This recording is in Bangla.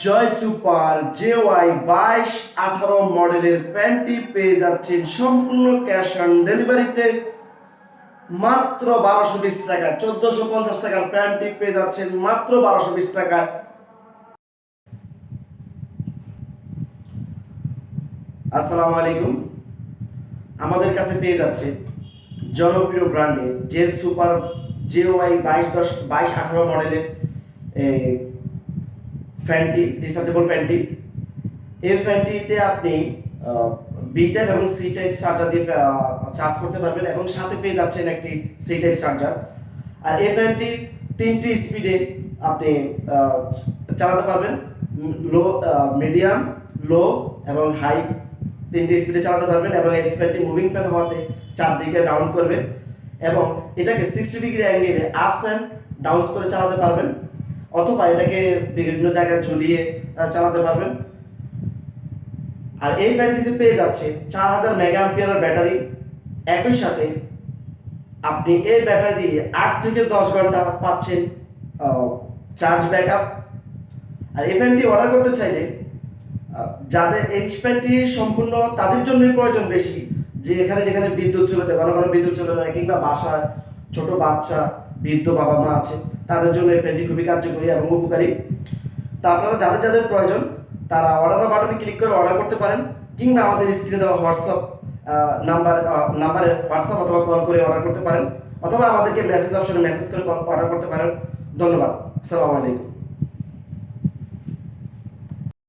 জয় সুপার JY2218 মডেলের প্যান্টটি পেয়ে যাচ্ছেন সম্পূর্ণ ক্যাশ অন ডেলিভারিতে মাত্র 1220 টাকা। 1450 টাকার প্যান্টটি পেয়ে যাচ্ছেন মাত্র 1220 টাকায়। আসসালামু আলাইকুম। আমাদের কাছে পেয়ে যাচ্ছে জনপ্রিয় ব্র্যান্ডের জে সুপার JY2218 মডেলের ফ্যানটি, রিচার্জেবল ফ্যানটি। এই ফ্যানটিতে আপনি বি টাইপ এবং সি টাইপ চার্জার দিয়ে চার্জ করতে পারবেন এবং সাথে পেয়ে যাচ্ছেন একটি সি টাইপ চার্জার। আর এই ফ্যানটি 3টি স্পিডে আপনি চালাতে পারবেন, লো, মিডিয়াম, লো এবং হাই 3টি স্পিডে চালাতে পারবেন। এবং এই ফ্যানটি মুভিং ফ্যান হওয়াতে চারদিকে ডাউন করবে এবং এটাকে 60 ডিগ্রি অ্যাঙ্গেলে আপস অ্যান্ড ডাউনস করে চালাতে পারবেন, অথবা এটাকে বিভিন্ন জায়গায় ঝুলিয়ে চালাতে পারবেন। আর এই ব্যাটারিতে পেয়ে যাচ্ছে 4000 মেগা অ্যাম্পিয়ারের ব্যাটারি। একই সাথে আপনি এই ব্যাটারি দিয়ে 8 থেকে 10 ঘন্টা পাচ্ছেন চার্জ ব্যাকআপ। আর এই ফ্যানটি অর্ডার করতে চাইলে যাদের এই ফ্যানটি সম্পূর্ণ তাদের জন্যই প্রয়োজন বেশি, যে যেখানে বিদ্যুৎ চলে যায়, ঘন ঘন বিদ্যুৎ চলে যায়, কিংবা বাসায় ছোট বাচ্চা, বৃদ্ধ বাবা মা আছে, তাদের জন্য এই ফ্যানটি খুবই কার্যকরী এবং উপকারী। তা আপনারা যাদের প্রয়োজন তারা অর্ডার বাটনে ক্লিক করে অর্ডার করতে পারেন, কিংবা আমাদের স্ক্রিনে দেওয়া হোয়াটসঅ্যাপ নাম্বারে হোয়াটসঅ্যাপ অথবা কল করে অর্ডার করতে পারেন, অথবা আমাদেরকে মেসেজ অপশনে মেসেজ করে অর্ডার করতে পারেন। ধন্যবাদ। আসসালামু আলাইকুম।